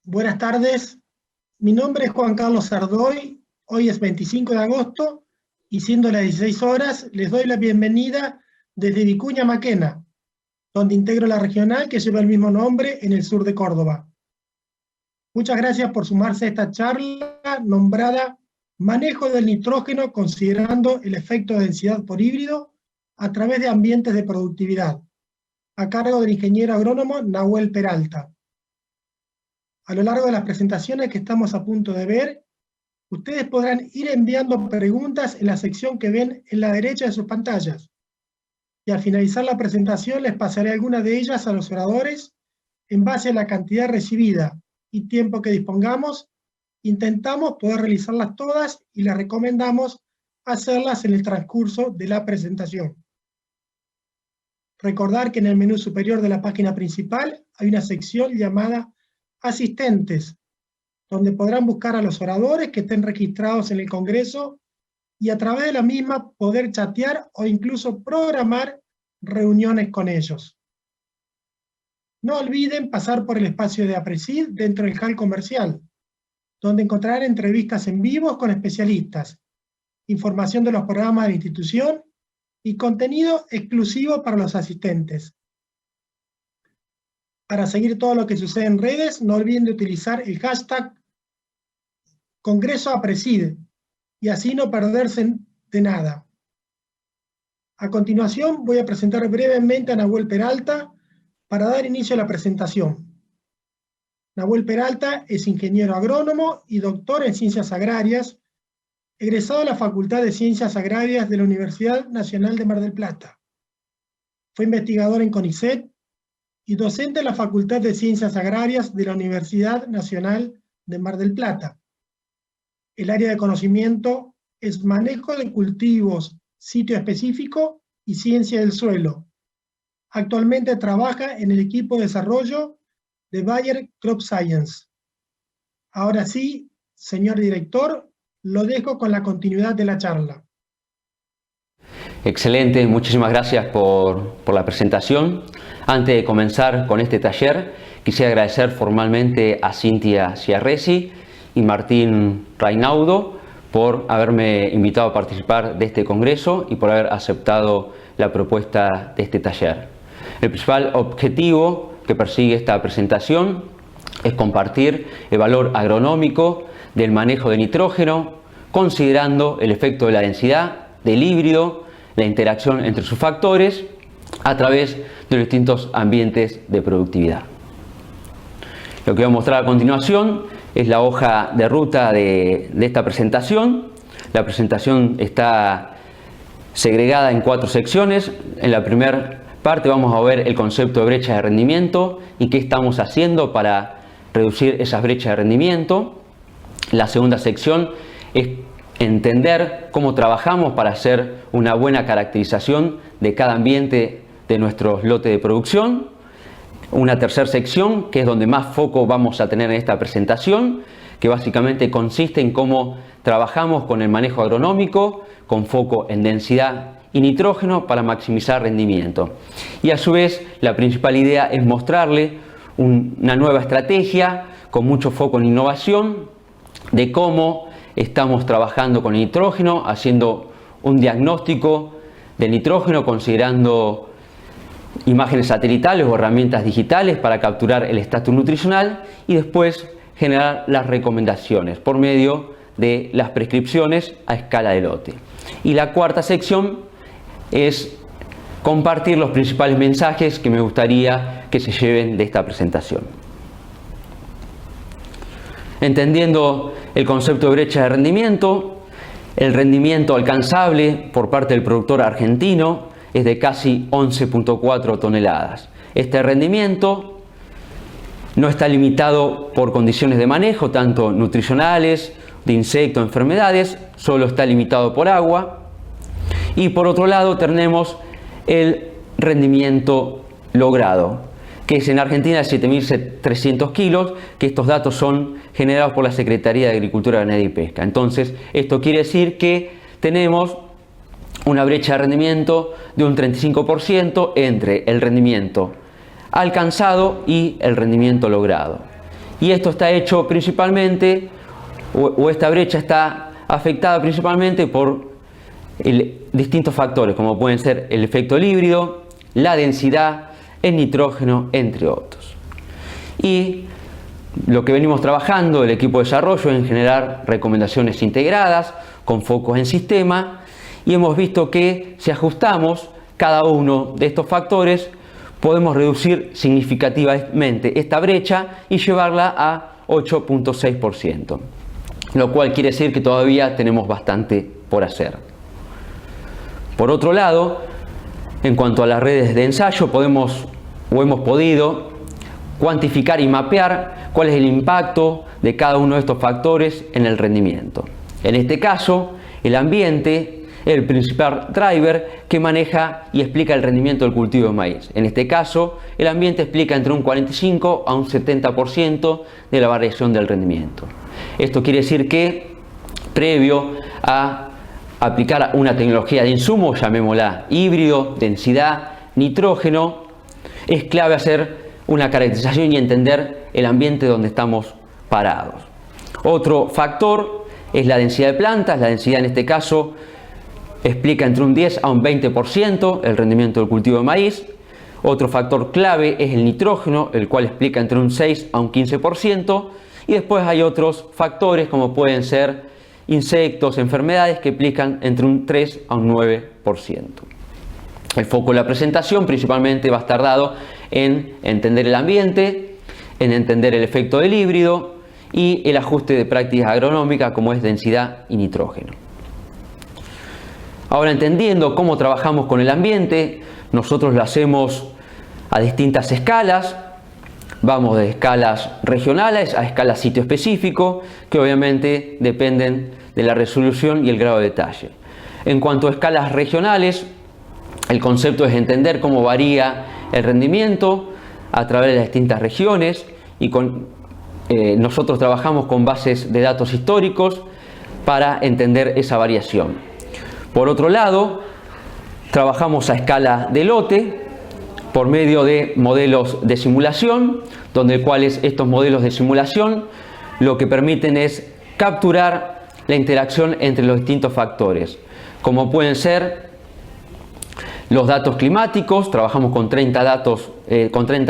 Buenas tardes, mi nombre es Juan Carlos Sardoy, hoy es 25 de agosto y siendo las 16 horas les doy la bienvenida desde Vicuña Maquena, donde integro la regional que lleva el mismo nombre en el sur de Córdoba. Muchas gracias por sumarse a esta charla nombrada Manejo del nitrógeno considerando el efecto de densidad por híbrido a través de ambientes de productividad, a cargo del ingeniero agrónomo Nahuel Peralta. A lo largo de las presentaciones que estamos a punto de ver, ustedes podrán ir enviando preguntas en la sección que ven en la derecha de sus pantallas. Y al finalizar la presentación les pasaré algunas de ellas a los oradores en base a la cantidad recibida y tiempo que dispongamos. Intentamos poder realizarlas todas y les recomendamos hacerlas en el transcurso de la presentación. Recordar que en el menú superior de la página principal hay una sección llamada Asistentes, donde podrán buscar a los oradores que estén registrados en el Congreso y a través de la misma poder chatear o incluso programar reuniones con ellos. No olviden pasar por el espacio de APRESID dentro del hall comercial, donde encontrarán entrevistas en vivo con especialistas, información de los programas de la institución y contenido exclusivo para los asistentes. Para seguir todo lo que sucede en redes, no olviden de utilizar el hashtag #CongresoAPRESID y así no perderse de nada. A continuación voy a presentar brevemente a Nahuel Peralta para dar inicio a la presentación. Nahuel Peralta es ingeniero agrónomo y doctor en Ciencias Agrarias, egresado de la Facultad de Ciencias Agrarias de la Universidad Nacional de Mar del Plata. Fue investigador en CONICET y docente de la Facultad de Ciencias Agrarias de la Universidad Nacional de Mar del Plata. El área de conocimiento es manejo de cultivos, sitio específico y ciencia del suelo. Actualmente trabaja en el equipo de desarrollo de Bayer Crop Science. Ahora sí, señor director, lo dejo con la continuidad de la charla. Excelente, muchísimas gracias por la presentación. Antes de comenzar con este taller, quisiera agradecer formalmente a Cintia Ciarresi y Martín Rainaudo por haberme invitado a participar de este congreso y por haber aceptado la propuesta de este taller. El principal objetivo que persigue esta presentación es compartir el valor agronómico del manejo de nitrógeno, considerando el efecto de la densidad, del híbrido, la interacción entre sus factores a través de los distintos ambientes de productividad. Lo que voy a mostrar a continuación es la hoja de ruta de esta presentación. La presentación está segregada en 4 secciones. En la primera parte vamos a ver el concepto de brecha de rendimiento y qué estamos haciendo para reducir esas brechas de rendimiento. La segunda sección es entender cómo trabajamos para hacer una buena caracterización de cada ambiente de nuestros lotes de producción. Una tercera sección, que es donde más foco vamos a tener en esta presentación, que básicamente consiste en cómo trabajamos con el manejo agronómico, con foco en densidad y nitrógeno para maximizar rendimiento. Y a su vez, la principal idea es mostrarle una nueva estrategia con mucho foco en innovación, de cómo estamos trabajando con el nitrógeno, haciendo un diagnóstico del nitrógeno considerando imágenes satelitales o herramientas digitales para capturar el estatus nutricional y después generar las recomendaciones por medio de las prescripciones a escala de lote. Y la cuarta sección es compartir los principales mensajes que me gustaría que se lleven de esta presentación. Entendiendo el concepto de brecha de rendimiento, el rendimiento alcanzable por parte del productor argentino es de casi 11.4 toneladas. Este rendimiento no está limitado por condiciones de manejo, tanto nutricionales, de insectos, enfermedades, solo está limitado por agua. Y por otro lado tenemos el rendimiento logrado, que es en Argentina de 7.300 kilos, que estos datos son generados por la Secretaría de Agricultura, Ganadería y Pesca. Entonces, esto quiere decir que tenemos una brecha de rendimiento de un 35% entre el rendimiento alcanzado y el rendimiento logrado. Y esto está hecho principalmente, o esta brecha está afectada principalmente por distintos factores, como pueden ser el efecto híbrido, la densidad, el nitrógeno, entre otros. Y lo que venimos trabajando el equipo de desarrollo es en generar recomendaciones integradas con focos en sistema, y hemos visto que si ajustamos cada uno de estos factores podemos reducir significativamente esta brecha y llevarla a 8.6%, lo cual quiere decir que todavía tenemos bastante por hacer. Por otro lado, en cuanto a las redes de ensayo, hemos podido cuantificar y mapear cuál es el impacto de cada uno de estos factores en el rendimiento. En este caso, el ambiente es el principal driver que maneja y explica el rendimiento del cultivo de maíz. En este caso, el ambiente explica entre un 45 a un 70% de la variación del rendimiento. Esto quiere decir que, previo a aplicar una tecnología de insumo, llamémosla híbrido, densidad, nitrógeno, es clave hacer una caracterización y entender el ambiente donde estamos parados. Otro factor es la densidad de plantas. La densidad en este caso explica entre un 10 a un 20% el rendimiento del cultivo de maíz. Otro factor clave es el nitrógeno, el cual explica entre un 6 a un 15%. Y después hay otros factores como pueden ser insectos, enfermedades, que explican entre un 3 a un 9%. El foco de la presentación principalmente va a estar dado en entender el ambiente, en entender el efecto del híbrido y el ajuste de prácticas agronómicas como es densidad y nitrógeno. Ahora, entendiendo cómo trabajamos con el ambiente, nosotros lo hacemos a distintas escalas. Vamos de escalas regionales a escalas sitio específico, que obviamente dependen de la resolución y el grado de detalle. En cuanto a escalas regionales, el concepto es entender cómo varía el rendimiento a través de las distintas regiones, y nosotros trabajamos con bases de datos históricos para entender esa variación. Por otro lado, trabajamos a escala de lote por medio de modelos de simulación, donde cuales estos modelos de simulación lo que permiten es capturar la interacción entre los distintos factores, como pueden ser los datos climáticos. Trabajamos con 30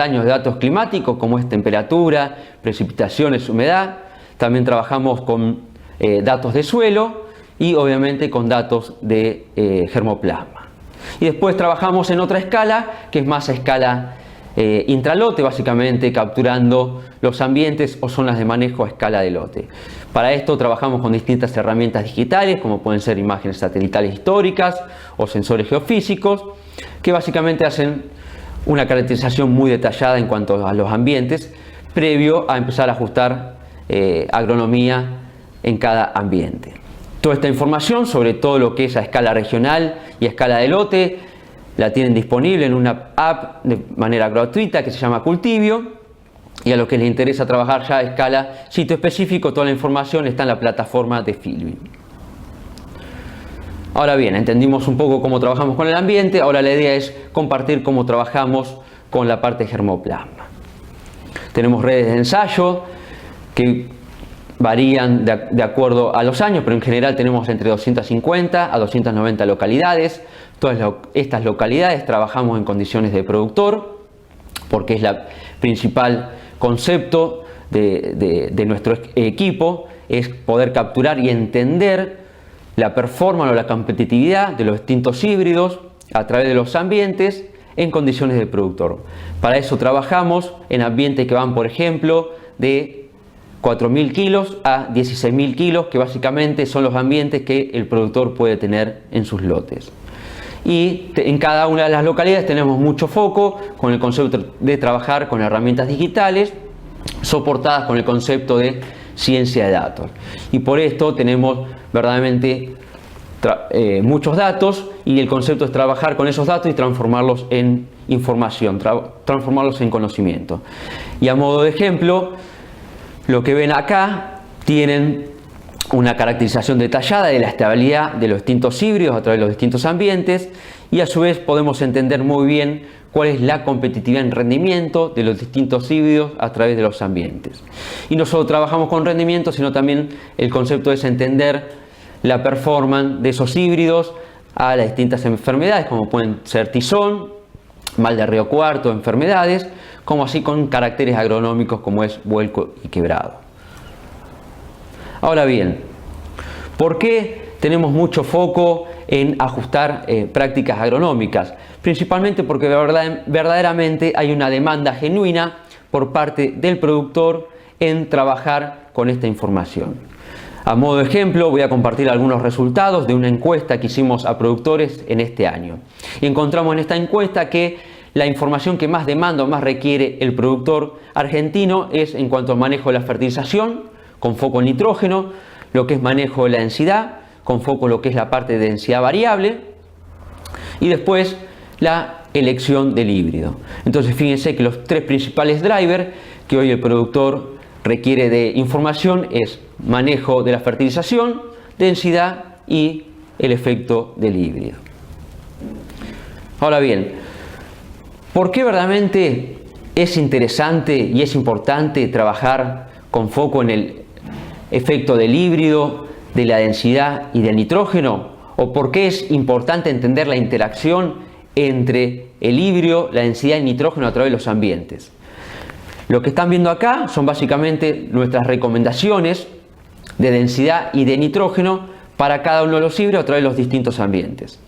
años de datos climáticos, como es temperatura, precipitaciones, humedad. También trabajamos con datos de suelo y obviamente con datos de germoplasma. Y después trabajamos en otra escala, que es más a escala intralote, básicamente capturando los ambientes o zonas de manejo a escala de lote. Para esto trabajamos con distintas herramientas digitales, como pueden ser imágenes satelitales históricas o sensores geofísicos, que básicamente hacen una caracterización muy detallada en cuanto a los ambientes, previo a empezar a ajustar agronomía en cada ambiente. Toda esta información sobre todo lo que es a escala regional y a escala de lote la tienen disponible en una app de manera gratuita que se llama Cultivio, y a los que les interesa trabajar ya a escala sitio específico, toda la información está en la plataforma de Filbin. Ahora bien, entendimos un poco cómo trabajamos con el ambiente. Ahora la idea es compartir cómo trabajamos con la parte de germoplasma. Tenemos redes de ensayo que varían de acuerdo a los años, pero en general tenemos entre 250 a 290 localidades. Todas estas localidades trabajamos en condiciones de productor, porque es el principal concepto de nuestro equipo, es poder capturar y entender la performance o la competitividad de los distintos híbridos a través de los ambientes en condiciones de productor. Para eso trabajamos en ambientes que van, por ejemplo, de 4.000 kilos a 16.000 kilos, que básicamente son los ambientes que el productor puede tener en sus lotes. Y en cada una de las localidades tenemos mucho foco con el concepto de trabajar con herramientas digitales soportadas con el concepto de ciencia de datos. Y por esto tenemos verdaderamente muchos datos, y el concepto es trabajar con esos datos y transformarlos en información, transformarlos en conocimiento. Y a modo de ejemplo, lo que ven acá tienen una caracterización detallada de la estabilidad de los distintos híbridos a través de los distintos ambientes, y a su vez podemos entender muy bien cuál es la competitividad en rendimiento de los distintos híbridos a través de los ambientes. Y no solo trabajamos con rendimiento, sino también el concepto es entender la performance de esos híbridos a las distintas enfermedades, como pueden ser tizón, mal de río cuarto, enfermedades, como así con caracteres agronómicos como es vuelco y quebrado. Ahora bien, ¿por qué tenemos mucho foco en ajustar prácticas agronómicas? Principalmente porque verdaderamente hay una demanda genuina por parte del productor en trabajar con esta información. A modo de ejemplo, voy a compartir algunos resultados de una encuesta que hicimos a productores en este año. Y encontramos en esta encuesta que la información que más demanda o más requiere el productor argentino es en cuanto al manejo de la fertilización, con foco en nitrógeno, lo que es manejo de la densidad, con foco en lo que es la parte de densidad variable, y después la elección del híbrido. Entonces fíjense que los tres principales drivers que hoy el productor requiere de información es manejo de la fertilización, densidad y el efecto del híbrido. Ahora bien, ¿por qué verdaderamente es interesante y es importante trabajar con foco en el efecto del híbrido, de la densidad y del nitrógeno? ¿O por qué es importante entender la interacción entre el híbrido, la densidad y el nitrógeno a través de los ambientes? Lo que están viendo acá son básicamente nuestras recomendaciones de densidad y de nitrógeno para cada uno de los híbridos a través de los distintos ambientes.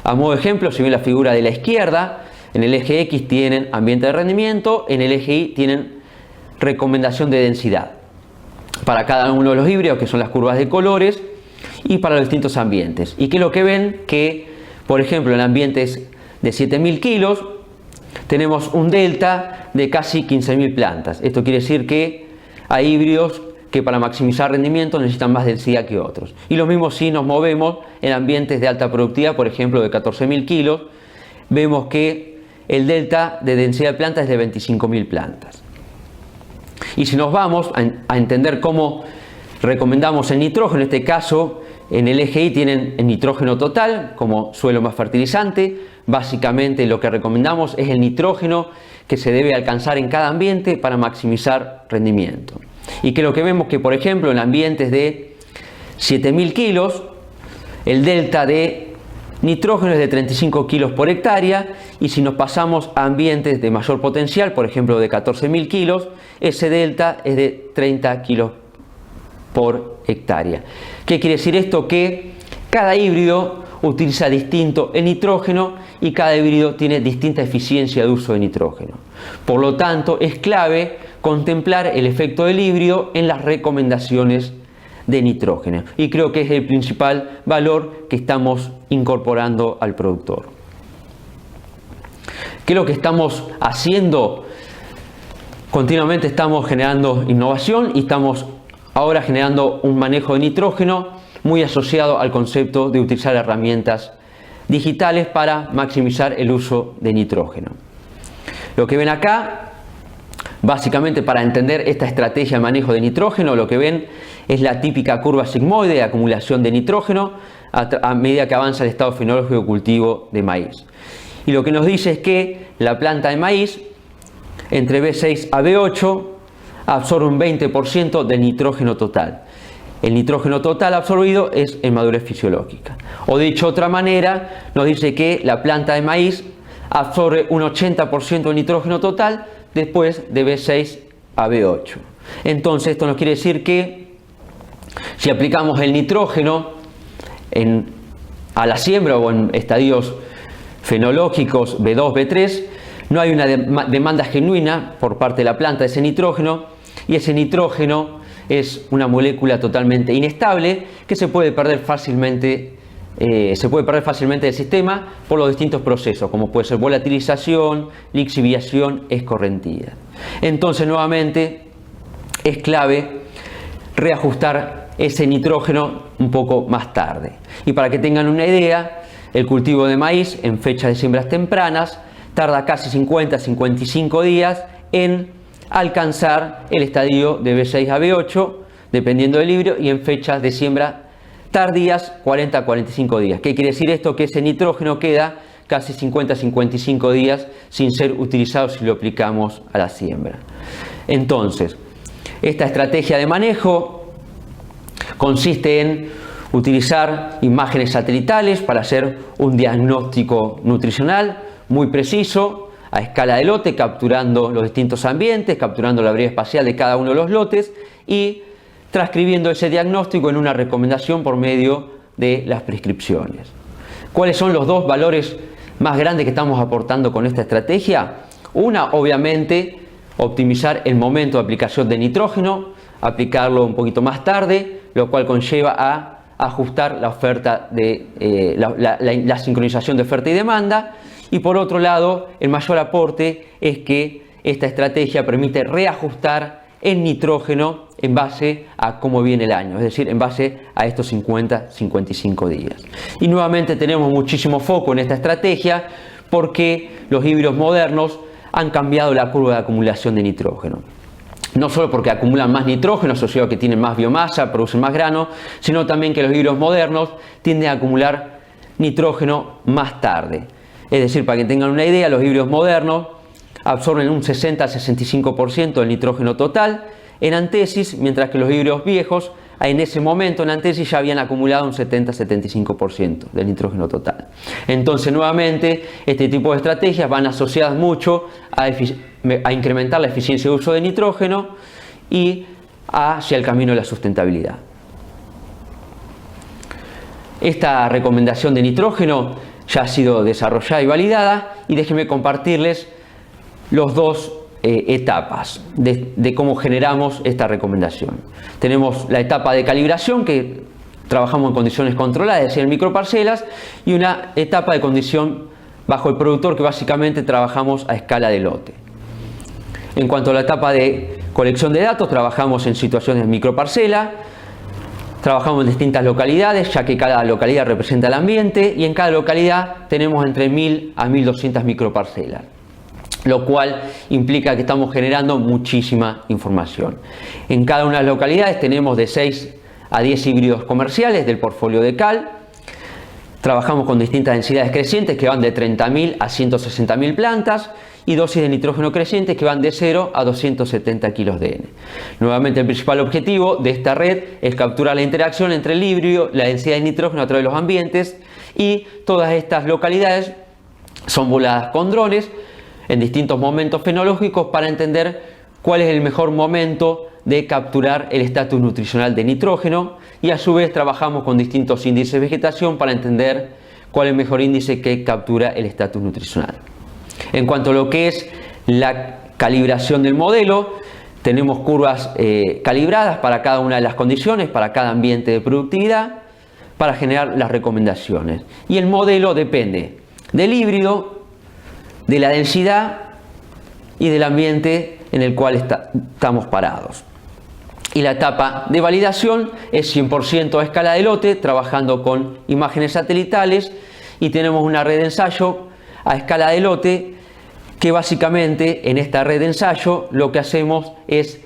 A modo de ejemplo, si ven la figura de la izquierda, en el eje X tienen ambiente de rendimiento, en el eje Y tienen recomendación de densidad para cada uno de los híbridos, que son las curvas de colores, y para los distintos ambientes. ¿Y qué es lo que ven? Que, por ejemplo, en ambientes de 7.000 kilos, tenemos un delta de casi 15.000 plantas. Esto quiere decir que hay híbridos que para maximizar rendimiento necesitan más densidad que otros. Y lo mismo si nos movemos en ambientes de alta productividad, por ejemplo de 14.000 kilos, vemos que el delta de densidad de plantas es de 25.000 plantas. Y si nos vamos a entender cómo recomendamos el nitrógeno, en este caso en el eje Y tienen el nitrógeno total como suelo más fertilizante. Básicamente lo que recomendamos es el nitrógeno que se debe alcanzar en cada ambiente para maximizar rendimiento. Y que lo que vemos que, por ejemplo, en ambientes de 7.000 kilos, el delta de nitrógeno es de 35 kilos por hectárea, y si nos pasamos a ambientes de mayor potencial, por ejemplo de 14.000 kilos, ese delta es de 30 kilos por hectárea. ¿Qué quiere decir esto? Que cada híbrido utiliza distinto el nitrógeno y cada híbrido tiene distinta eficiencia de uso de nitrógeno. Por lo tanto, es clave contemplar el efecto del híbrido en las recomendaciones de nitrógeno. Y creo que es el principal valor que estamos incorporando al productor. ¿Qué es lo que estamos haciendo? Continuamente estamos generando innovación y estamos ahora generando un manejo de nitrógeno muy asociado al concepto de utilizar herramientas digitales para maximizar el uso de nitrógeno. Lo que ven acá, básicamente para entender esta estrategia de manejo de nitrógeno, lo que ven es la típica curva sigmoide de acumulación de nitrógeno a medida que avanza el estado fenológico de cultivo de maíz. Y lo que nos dice es que la planta de maíz, entre B6 a B8, absorbe un 20% del nitrógeno total. El nitrógeno total absorbido es en madurez fisiológica. O dicho de otra manera, nos dice que la planta de maíz absorbe un 80% del nitrógeno total después de B6 a B8. Entonces esto nos quiere decir que si aplicamos el nitrógeno a la siembra o en estadios fenológicos B2, B3, no hay una demanda genuina por parte de la planta de ese nitrógeno, y ese nitrógeno es una molécula totalmente inestable que se puede perder fácilmente del sistema por los distintos procesos, como puede ser volatilización, lixiviación, escorrentía. Entonces, nuevamente, es clave reajustar ese nitrógeno un poco más tarde. Y para que tengan una idea, el cultivo de maíz en fecha de siembras tempranas tarda casi 50-55 días en alcanzar el estadio de B6 a B8 dependiendo del híbrido, y en fechas de siembra tardías 40 a 45 días. ¿Qué quiere decir esto? Que ese nitrógeno queda casi 50 a 55 días sin ser utilizado si lo aplicamos a la siembra. Entonces, esta estrategia de manejo consiste en utilizar imágenes satelitales para hacer un diagnóstico nutricional muy preciso a escala de lote, capturando los distintos ambientes, capturando la breve espacial de cada uno de los lotes y transcribiendo ese diagnóstico en una recomendación por medio de las prescripciones. ¿Cuáles son los dos valores más grandes que estamos aportando con esta estrategia? Una, obviamente, optimizar el momento de aplicación de nitrógeno, aplicarlo un poquito más tarde, lo cual conlleva a ajustar la oferta de la sincronización de oferta y demanda. Y por otro lado, el mayor aporte es que esta estrategia permite reajustar el nitrógeno en base a cómo viene el año, es decir, en base a estos 50-55 días. Y nuevamente tenemos muchísimo foco en esta estrategia porque los híbridos modernos han cambiado la curva de acumulación de nitrógeno. No solo porque acumulan más nitrógeno asociado a que tienen más biomasa, producen más grano, sino también que los híbridos modernos tienden a acumular nitrógeno más tarde. Es decir, para que tengan una idea, los híbridos modernos absorben un 60-65% del nitrógeno total en antesis, mientras que los híbridos viejos, en ese momento en antesis ya habían acumulado un 70-75% del nitrógeno total. Entonces, nuevamente, este tipo de estrategias van asociadas mucho a incrementar la eficiencia de uso de nitrógeno y hacia el camino de la sustentabilidad. Esta recomendación de nitrógeno ya ha sido desarrollada y validada, y déjenme compartirles los dos etapas de cómo generamos esta recomendación. Tenemos la etapa de calibración, que trabajamos en condiciones controladas, es decir, en microparcelas, y una etapa de condición bajo el productor, que básicamente trabajamos a escala de lote. En cuanto a la etapa de colección de datos, trabajamos en situaciones de microparcela, trabajamos en distintas localidades, ya que cada localidad representa el ambiente, y en cada localidad tenemos entre 1000 a 1200 microparcelas, lo cual implica que estamos generando muchísima información. En cada una de las localidades tenemos de 6 a 10 híbridos comerciales del portfolio de Cal. Trabajamos con distintas densidades crecientes que van de 30.000 a 160.000 plantas y dosis de nitrógeno crecientes que van de 0 a 270 kilos de N. Nuevamente, el principal objetivo de esta red es capturar la interacción entre el híbrido, la densidad de nitrógeno a través de los ambientes, y todas estas localidades son voladas con drones en distintos momentos fenológicos para entender cuál es el mejor momento de capturar el estatus nutricional de nitrógeno, y a su vez trabajamos con distintos índices de vegetación para entender cuál es el mejor índice que captura el estatus nutricional. En cuanto a lo que es la calibración del modelo, tenemos curvas calibradas para cada una de las condiciones, para cada ambiente de productividad, para generar las recomendaciones. Y el modelo depende del híbrido, de la densidad y del ambiente en el cual estamos parados. Y la etapa de validación es 100% a escala de lote, trabajando con imágenes satelitales, y tenemos una red de ensayo a escala de lote que básicamente en esta red de ensayo lo que hacemos es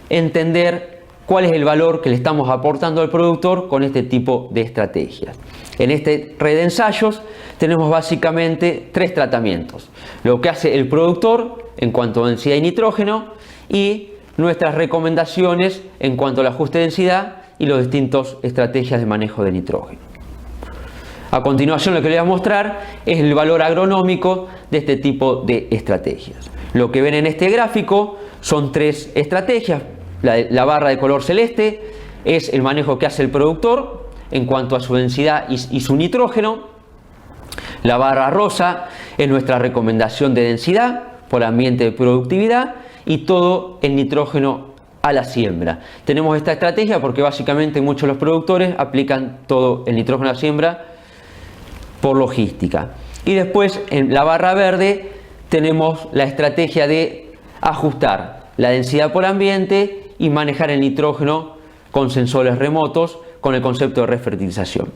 entender cuál es el valor que le estamos aportando al productor con este tipo de estrategias. En esta red de ensayos tenemos básicamente 3 tratamientos: lo que hace el productor en cuanto a densidad de nitrógeno, y nuestras recomendaciones en cuanto al ajuste de densidad y las distintas estrategias de manejo de nitrógeno. A continuación, lo que les voy a mostrar es el valor agronómico de este tipo de estrategias. Lo que ven en este gráfico son 3 estrategias. La barra de color celeste es el manejo que hace el productor en cuanto a su densidad y su nitrógeno. La barra rosa es nuestra recomendación de densidad por ambiente de productividad, y todo el nitrógeno a la siembra. Tenemos esta estrategia porque básicamente muchos de los productores aplican todo el nitrógeno a la siembra por logística. Y después en la barra verde tenemos la estrategia de ajustar la densidad por ambiente y manejar el nitrógeno con sensores remotos con el concepto de refertilización.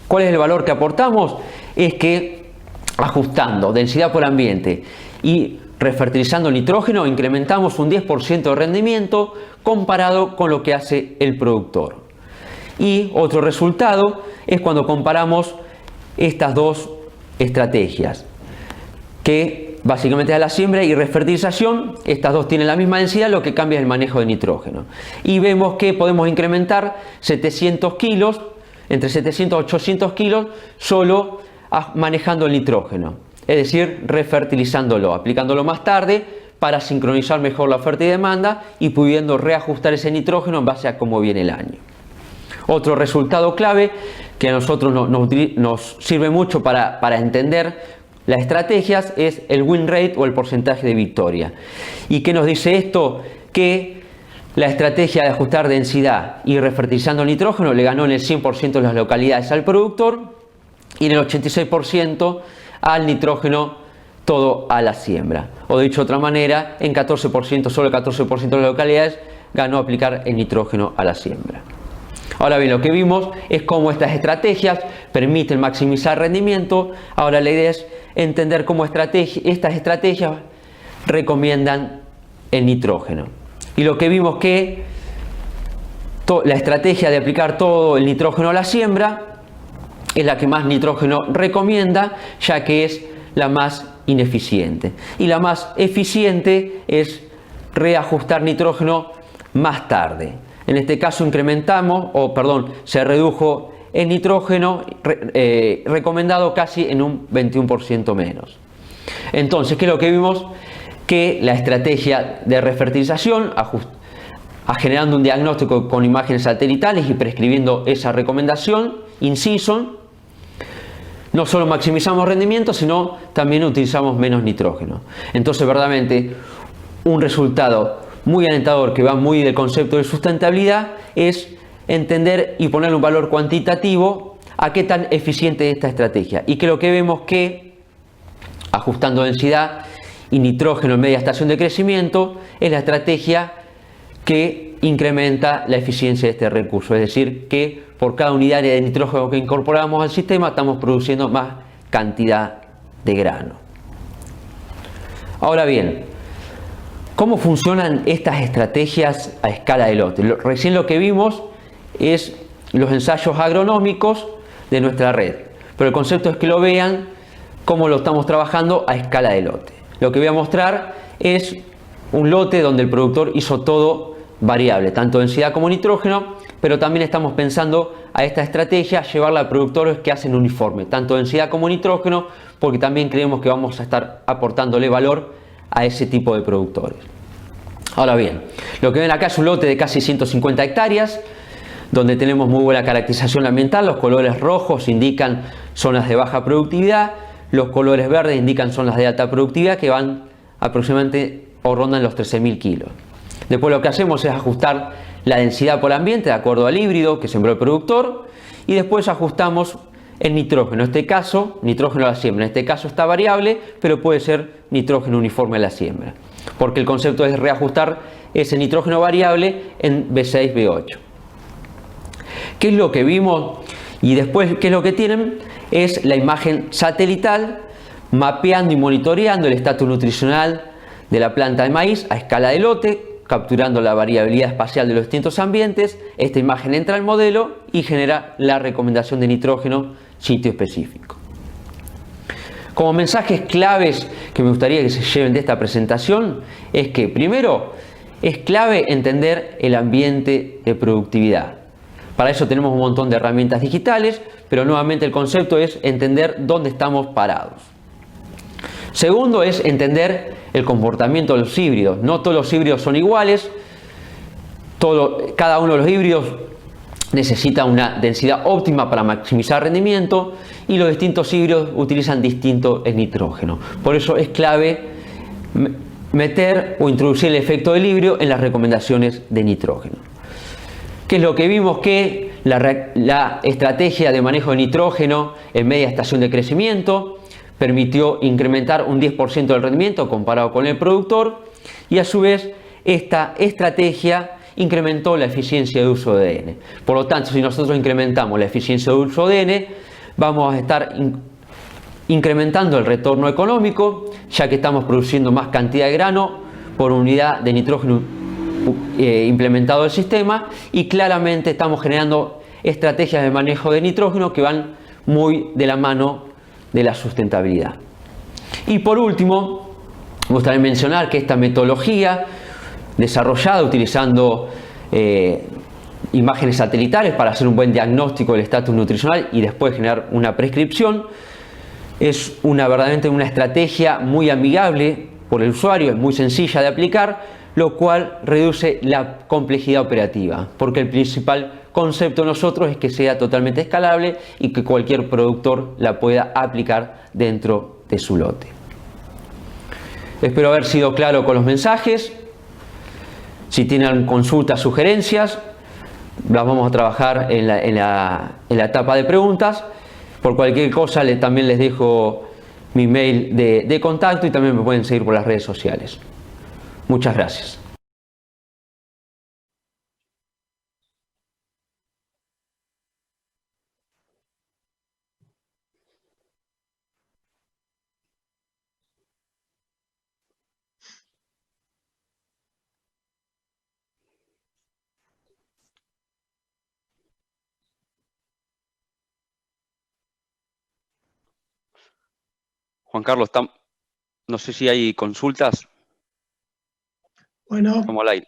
¿Cuál es el valor que aportamos? Es que ajustando densidad por ambiente y refertilizando el nitrógeno, incrementamos un 10% de rendimiento comparado con lo que hace el productor. Y otro resultado es cuando comparamos estas dos estrategias, que básicamente es la siembra y refertilización. Estas dos tienen la misma densidad, lo que cambia es el manejo de nitrógeno. Y vemos que podemos incrementar 700 kilos, entre 700 y 800 kilos, solo manejando el nitrógeno. Es decir, refertilizándolo, aplicándolo más tarde para sincronizar mejor la oferta y demanda y pudiendo reajustar ese nitrógeno en base a cómo viene el año. Otro resultado clave que a nosotros nos sirve mucho para entender las estrategias es el win rate o el porcentaje de victoria. ¿Y qué nos dice esto? Que la estrategia de ajustar densidad y refertilizando el nitrógeno le ganó en el 100% de las localidades al productor y en el 86% al nitrógeno todo a la siembra. O dicho de otra manera, en 14%, solo el 14% de las localidades ganó aplicar el nitrógeno a la siembra. Ahora bien, lo que vimos es cómo estas estrategias permiten maximizar rendimiento. Ahora la idea es entender cómo estas estrategias recomiendan el nitrógeno. Y lo que vimos que la estrategia de aplicar todo el nitrógeno a la siembra es la que más nitrógeno recomienda, ya que es la más ineficiente. Y la más eficiente es reajustar nitrógeno más tarde. En este caso se redujo el nitrógeno recomendado casi en un 21% menos. Entonces, ¿qué es lo que vimos? Que la estrategia de refertilización, generando un diagnóstico con imágenes satelitales y prescribiendo esa recomendación, in-season, no solo maximizamos rendimiento, sino también utilizamos menos nitrógeno. Entonces, verdaderamente, un resultado muy alentador que va muy del concepto de sustentabilidad es entender y ponerle un valor cuantitativo a qué tan eficiente es esta estrategia. Y que lo que vemos que ajustando densidad y nitrógeno en media estación de crecimiento es la estrategia que incrementa la eficiencia de este recurso. Es decir, que por cada unidad de nitrógeno que incorporamos al sistema estamos produciendo más cantidad de grano. Ahora bien, ¿cómo funcionan estas estrategias a escala de lote? Recién lo que vimos es los ensayos agronómicos de nuestra red, pero el concepto es que lo vean cómo lo estamos trabajando a escala de lote. Lo que voy a mostrar es un lote donde el productor hizo todo variable, tanto densidad como nitrógeno, pero también estamos pensando a esta estrategia llevarla a productores que hacen uniforme, tanto densidad como nitrógeno, porque también creemos que vamos a estar aportándole valor a ese tipo de productores. Ahora bien, lo que ven acá es un lote de casi 150 hectáreas, donde tenemos muy buena caracterización ambiental. Los colores rojos indican zonas de baja productividad, los colores verdes indican zonas de alta productividad que van aproximadamente o rondan los 13.000 kilos. Después lo que hacemos es ajustar la densidad por ambiente de acuerdo al híbrido que sembró el productor y después ajustamos el nitrógeno. En este caso, nitrógeno a la siembra. En este caso está variable, pero puede ser nitrógeno uniforme a la siembra. Porque el concepto es reajustar ese nitrógeno variable en B6, B8. ¿Qué es lo que vimos? Y después, ¿qué es lo que tienen? Es la imagen satelital mapeando y monitoreando el estatus nutricional de la planta de maíz a escala de lote, capturando la variabilidad espacial de los distintos ambientes. Esta imagen entra al modelo y genera la recomendación de nitrógeno sitio específico. Como mensajes claves que me gustaría que se lleven de esta presentación es que primero es clave entender el ambiente de productividad. Para eso tenemos un montón de herramientas digitales, pero nuevamente el concepto es entender dónde estamos parados. Segundo es entender el comportamiento de los híbridos. No todos los híbridos son iguales, cada uno de los híbridos necesita una densidad óptima para maximizar rendimiento y los distintos híbridos utilizan distinto el nitrógeno. Por eso es clave meter o introducir el efecto del híbrido en las recomendaciones de nitrógeno. ¿Qué es lo que vimos? Que la estrategia de manejo de nitrógeno en media estación de crecimiento permitió incrementar un 10% del rendimiento comparado con el productor y a su vez esta estrategia incrementó la eficiencia de uso de ADN. Por lo tanto, si nosotros incrementamos la eficiencia de uso de ADN, vamos a estar incrementando el retorno económico, ya que estamos produciendo más cantidad de grano por unidad de nitrógeno implementado al sistema, y claramente estamos generando estrategias de manejo de nitrógeno que van muy de la mano de la sustentabilidad. Y por último, me gustaría mencionar que esta metodología desarrollada utilizando imágenes satelitales para hacer un buen diagnóstico del estatus nutricional y después generar una prescripción, es verdaderamente una estrategia muy amigable por el usuario, es muy sencilla de aplicar, lo cual reduce la complejidad operativa, porque el principal concepto de nosotros es que sea totalmente escalable y que cualquier productor la pueda aplicar dentro de su lote. Espero haber sido claro con los mensajes. Si tienen consultas, sugerencias, las vamos a trabajar en la etapa de preguntas. Por cualquier cosa también les dejo mi mail de contacto y también me pueden seguir por las redes sociales. Muchas gracias. Juan Carlos, no sé si hay consultas. Bueno, Como al aire.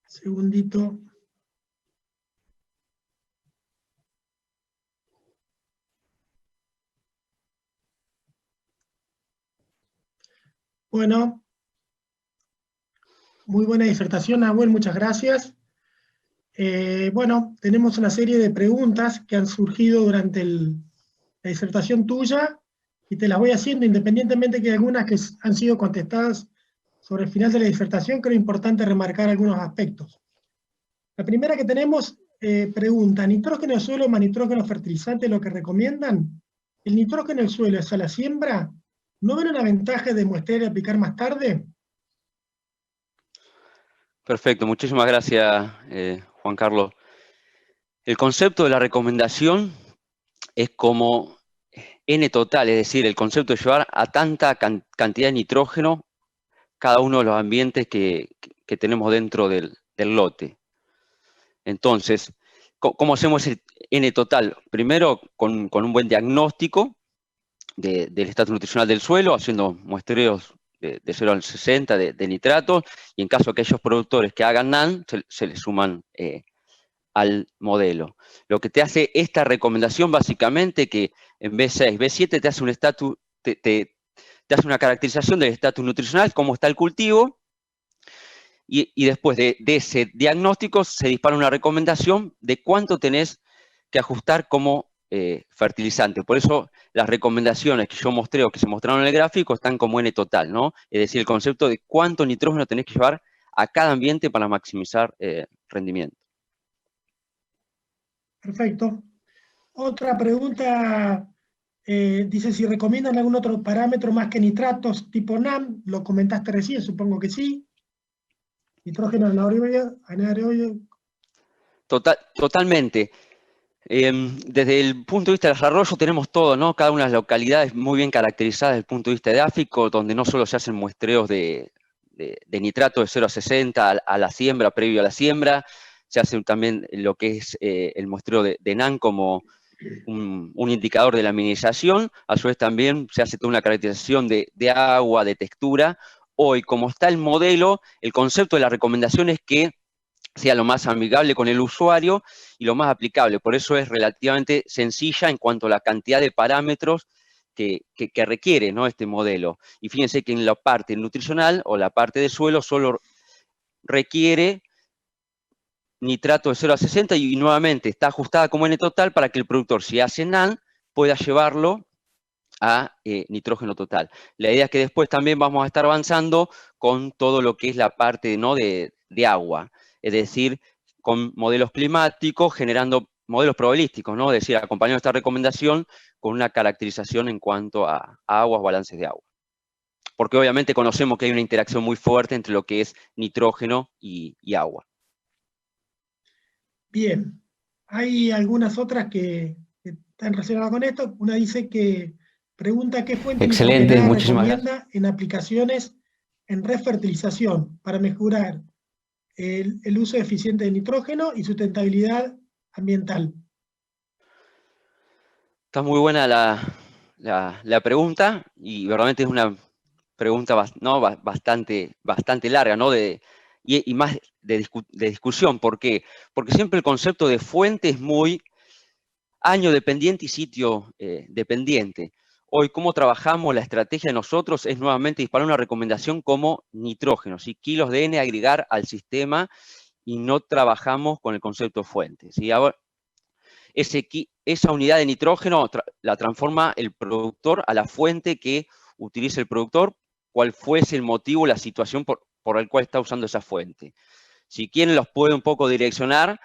segundito. Bueno, muy buena disertación, Nahuel, muchas gracias. Bueno, tenemos una serie de preguntas que han surgido durante la disertación tuya y te las voy haciendo independientemente que hay algunas que han sido contestadas sobre el final de la disertación, creo importante remarcar algunos aspectos. La primera que tenemos pregunta, ¿nitrógeno en el suelo más nitrógeno fertilizante lo que recomiendan? ¿El nitrógeno en el suelo es a la siembra? ¿No ven una ventaja de muestrear y aplicar más tarde? Perfecto, muchísimas gracias, Juan Carlos. El concepto de la recomendación es como N total, es decir, el concepto de llevar a tanta cantidad de nitrógeno cada uno de los ambientes que tenemos dentro del lote. Entonces, ¿cómo hacemos el N total? Primero, con un buen diagnóstico del estatus nutricional del suelo, haciendo muestreos de 0 al 60 de nitratos, y en caso de aquellos productores que hagan NAN, se les suman al modelo. Lo que te hace esta recomendación básicamente que en B6, B7 te hace un estatus, te hace una caracterización del estatus nutricional, cómo está el cultivo, y después de ese diagnóstico se dispara una recomendación de cuánto tenés que ajustar como fertilizante. Por eso las recomendaciones que yo mostré o que se mostraron en el gráfico están como N total, ¿no? Es decir, el concepto de cuánto nitrógeno tenés que llevar a cada ambiente para maximizar rendimiento. Perfecto. Otra pregunta, dice si recomiendan algún otro parámetro más que nitratos tipo NAM, lo comentaste recién, supongo que sí. Nitrógeno anaerobio. Totalmente. Desde el punto de vista del desarrollo tenemos todo, ¿no? Cada una de las localidades muy bien caracterizadas desde el punto de vista edáfico, donde no solo se hacen muestreos de nitrato de 0 a 60 a la siembra, previo a la siembra, se hace también lo que es el muestreo de NAN como un indicador de la minerización, a su vez también se hace toda una caracterización de agua, de textura. Hoy, como está el modelo, el concepto de la recomendación es que sea lo más amigable con el usuario y lo más aplicable. Por eso es relativamente sencilla en cuanto a la cantidad de parámetros que requiere, ¿no?, este modelo. Y fíjense que en la parte nutricional o la parte de suelo solo requiere nitrato de 0 a 60 y nuevamente está ajustada como N total para que el productor, si hace NAN, pueda llevarlo a nitrógeno total. La idea es que después también vamos a estar avanzando con todo lo que es la parte, ¿no?, de agua, es decir, con modelos climáticos, generando modelos probabilísticos, ¿no?, es decir, acompañando esta recomendación con una caracterización en cuanto a aguas, balances de agua. Porque obviamente conocemos que hay una interacción muy fuerte entre lo que es nitrógeno y agua. Bien, hay algunas otras que están relacionadas con esto. Una dice que Pregunta qué fuente Excelente, nitrogenada muchísimas gracias. recomienda en aplicaciones en refertilización para mejorar el uso eficiente de nitrógeno y sustentabilidad ambiental. Está muy buena la pregunta y verdaderamente es una pregunta bastante larga, ¿no? Y más de discusión. ¿Por qué? Porque siempre el concepto de fuente es muy año dependiente y sitio dependiente. Hoy, cómo trabajamos, la estrategia de nosotros es nuevamente disparar una recomendación como nitrógeno, ¿sí? Kilos de N agregar al sistema y no trabajamos con el concepto fuente, ¿sí? Ahora, esa unidad de nitrógeno la transforma el productor a la fuente que utiliza el productor, cual fuese el motivo, la situación por el cual está usando esa fuente. Si quieren, los puedo un poco direccionar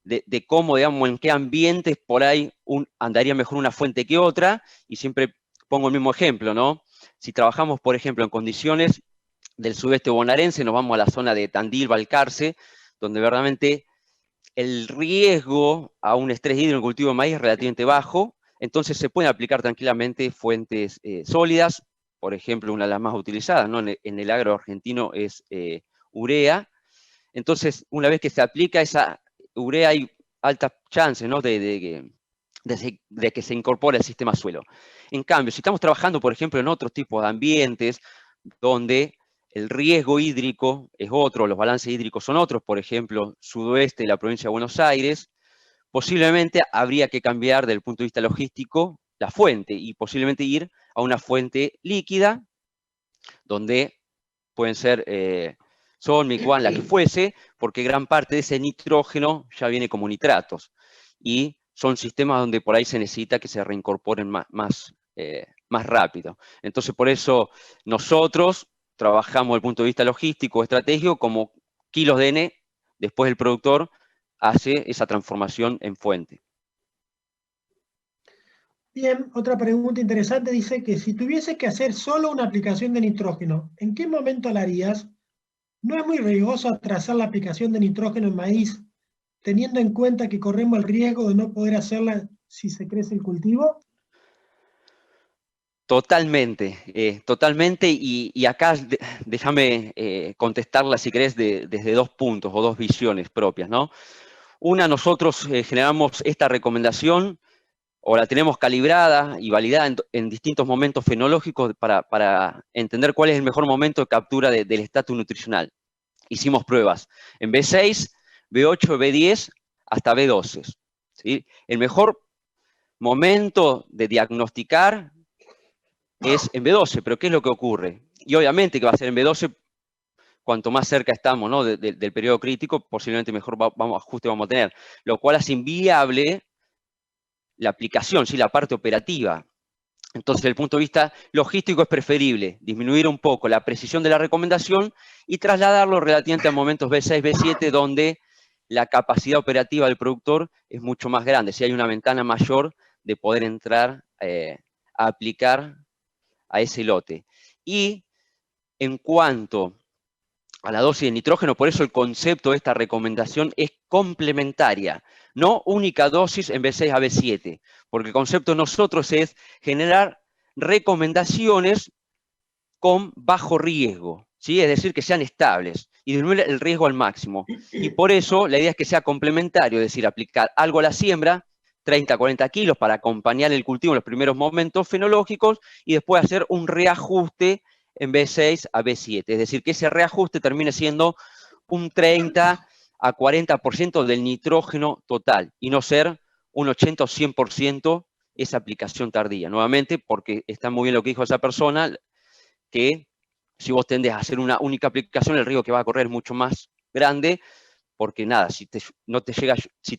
de cómo, digamos, en qué ambientes por ahí andaría mejor una fuente que otra, y siempre pongo el mismo ejemplo, ¿no? Si trabajamos, por ejemplo, en condiciones del sudeste bonaerense, nos vamos a la zona de Tandil, Balcarce, donde verdaderamente el riesgo a un estrés hídrico en el cultivo de maíz es relativamente bajo, entonces se pueden aplicar tranquilamente fuentes sólidas, por ejemplo, una de las más utilizadas, ¿no? En el agro argentino es urea. Entonces, una vez que se aplica esa urea, hay altas chances, ¿no? de que se incorpore al sistema suelo. En cambio, si estamos trabajando, por ejemplo, en otros tipos de ambientes donde el riesgo hídrico es otro, los balances hídricos son otros, por ejemplo, sudoeste de la provincia de Buenos Aires, posiblemente habría que cambiar desde el punto de vista logístico la fuente y posiblemente ir a una fuente líquida donde pueden ser Sol, Micuán, la que fuese, porque gran parte de ese nitrógeno ya viene como nitratos. Y son sistemas donde por ahí se necesita que se reincorporen más rápido. Entonces, por eso nosotros trabajamos desde el punto de vista logístico, estratégico, como kilos de N, después el productor hace esa transformación en fuente. Bien, otra pregunta interesante dice que si tuviese que hacer solo una aplicación de nitrógeno, ¿en qué momento la harías? ¿No es muy riesgoso atrasar la aplicación de nitrógeno en maíz, teniendo en cuenta que corremos el riesgo de no poder hacerla si se crece el cultivo? Totalmente, y acá déjame contestarla, si querés, desde dos puntos o dos visiones propias, ¿no? Una, nosotros generamos esta recomendación o la tenemos calibrada y validada en distintos momentos fenológicos para entender cuál es el mejor momento de captura del estatus nutricional. Hicimos pruebas en B6, B8, B10 hasta B12. ¿Sí? El mejor momento de diagnosticar es en B12, pero ¿qué es lo que ocurre? Y obviamente que va a ser en B12, cuanto más cerca estamos, ¿no? del periodo crítico, posiblemente mejor ajuste vamos a tener, lo cual hace inviable la aplicación, ¿sí? La parte operativa. Entonces, desde el punto de vista logístico es preferible disminuir un poco la precisión de la recomendación y trasladarlo relativamente a momentos B6, B7, donde la capacidad operativa del productor es mucho más grande, si hay una ventana mayor de poder entrar a aplicar a ese lote. Y en cuanto a la dosis de nitrógeno, por eso el concepto de esta recomendación es complementaria, no única dosis en B6 a B7, porque el concepto de nosotros es generar recomendaciones con bajo riesgo, ¿sí? Es decir, que sean estables y disminuir el riesgo al máximo. Y por eso la idea es que sea complementario, es decir, aplicar algo a la siembra, 30, 40 kilos para acompañar el cultivo en los primeros momentos fenológicos y después hacer un reajuste en B6 a B7. Es decir, que ese reajuste termine siendo un 30 a 40% del nitrógeno total y no ser un 80 o 100% esa aplicación tardía. Nuevamente, porque está muy bien lo que dijo esa persona, que si vos tendés a hacer una única aplicación, el riesgo que va a correr es mucho más grande, porque nada, si te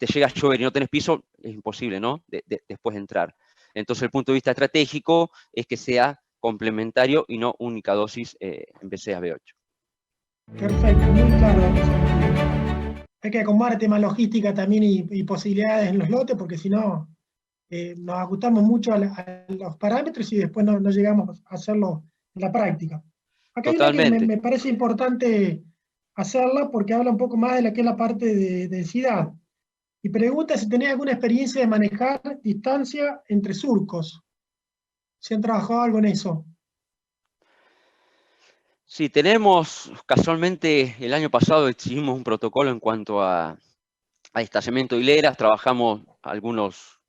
llega a llover y no tenés piso, es imposible, ¿no? Después de entrar. Entonces, el punto de vista estratégico es que sea complementario y no única dosis en B6 a B8. Perfecto, muy claro. Hay que acomodar el tema logística también y posibilidades en los lotes, porque si no, nos ajustamos mucho a los parámetros y después no llegamos a hacerlo en la práctica. Acá hay una que Totalmente. me parece importante hacerla porque habla un poco más de la que es la parte de densidad. Y pregunta si tenés alguna experiencia de manejar distancia entre surcos. si han trabajado algo en eso. Sí, tenemos, casualmente el año pasado hicimos un protocolo en cuanto a distanciamiento de hileras, trabajamos algunos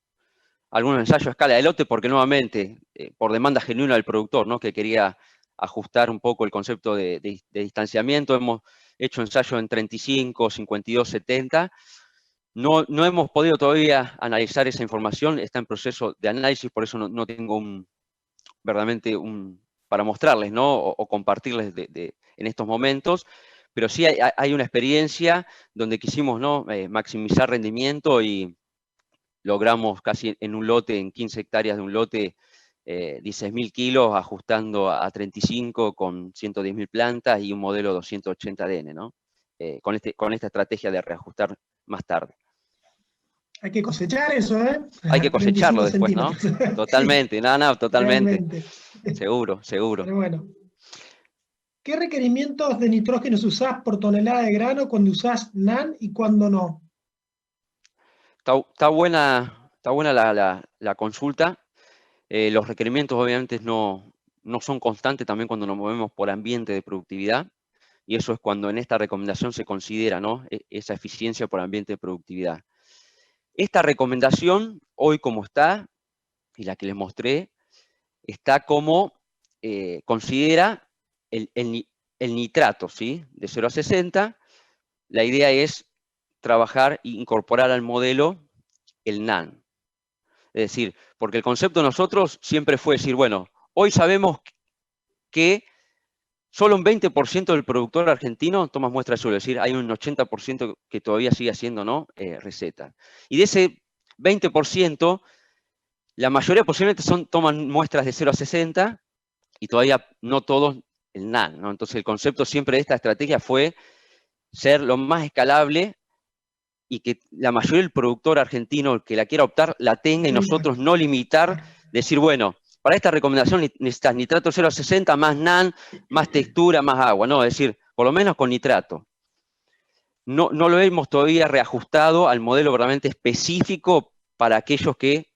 ensayos a escala de lote, porque nuevamente, por demanda genuina del productor, ¿no? Que quería ajustar un poco el concepto de distanciamiento, hemos hecho ensayos en 35, 52, 70. No hemos podido todavía analizar esa información, está en proceso de análisis, por eso no tengo verdaderamente para mostrarles, ¿no? O compartirles en estos momentos, pero sí hay una experiencia donde quisimos, ¿no? Maximizar rendimiento y logramos casi en un lote, en 15 hectáreas de un lote, 16.000 kilos, ajustando a 35 con 110.000 plantas y un modelo 280 DN, ¿no? Con esta estrategia de reajustar más tarde. Hay que cosechar eso, ¿eh? Hay que cosecharlo 35 después, ¿no? centímetros. Totalmente, no, totalmente. Realmente. Seguro. Pero bueno. ¿Qué requerimientos de nitrógeno usás por tonelada de grano cuando usás NAN y cuando no? Está buena la consulta. Los requerimientos obviamente no son constantes también cuando nos movemos por ambiente de productividad, y eso es cuando en esta recomendación se considera, ¿no? Esa eficiencia por ambiente de productividad. Esta recomendación, hoy como está, y la que les mostré, está como considera el nitrato, ¿sí? De 0 a 60. La idea es trabajar e incorporar al modelo el NAN. Es decir, porque el concepto de nosotros siempre fue decir, bueno, hoy sabemos que solo un 20% del productor argentino toma muestra de suelo, es decir, hay un 80% que todavía sigue haciendo, ¿no? Receta. Y de ese 20%, la mayoría posiblemente toman muestras de 0 a 60 y todavía no todos el NAN, ¿no? Entonces el concepto siempre de esta estrategia fue ser lo más escalable y que la mayoría del productor argentino que la quiera optar la tenga, y nosotros no limitar, decir, bueno, para esta recomendación necesitas nitrato 0 a 60, más NAN, más textura, más agua, no, es decir, por lo menos con nitrato. No lo hemos todavía reajustado al modelo verdaderamente específico para aquellos que,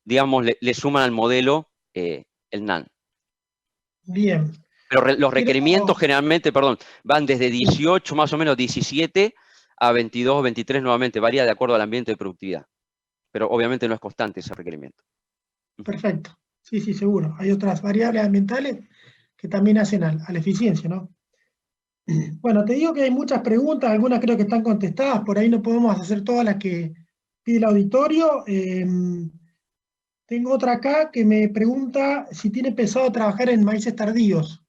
digamos, le suman al modelo el NAN. Bien. Pero los requerimientos generalmente, van desde 18, más o menos 17, a 22 o 23 nuevamente, varía de acuerdo al ambiente de productividad. Pero obviamente no es constante ese requerimiento. Perfecto. Sí, seguro. Hay otras variables ambientales que también hacen a la eficiencia, ¿no? Bueno, te digo que hay muchas preguntas, algunas creo que están contestadas, por ahí no podemos hacer todas las que pide el auditorio. Tengo otra acá que me pregunta si tiene pensado trabajar en maíces tardíos.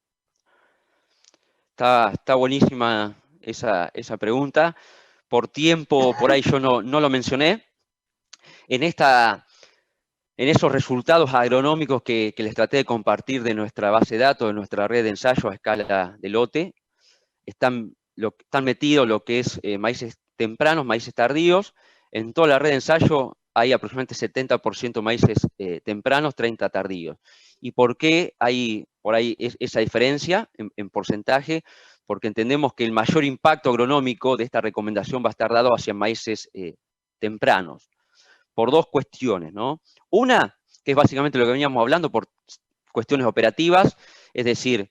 Está buenísima esa pregunta. Por tiempo, por ahí yo no lo mencioné. En esos resultados agronómicos que les traté de compartir de nuestra base de datos, de nuestra red de ensayos a escala de lote, están metidos lo que es maíces tempranos, maíces tardíos. En toda la red de ensayo hay aproximadamente 70% maíces tempranos, 30 tardíos. ¿Y por qué hay por ahí esa diferencia en porcentaje? Porque entendemos que el mayor impacto agronómico de esta recomendación va a estar dado hacia maíces tempranos, por dos cuestiones, ¿no? Una, que es básicamente lo que veníamos hablando, por cuestiones operativas, es decir,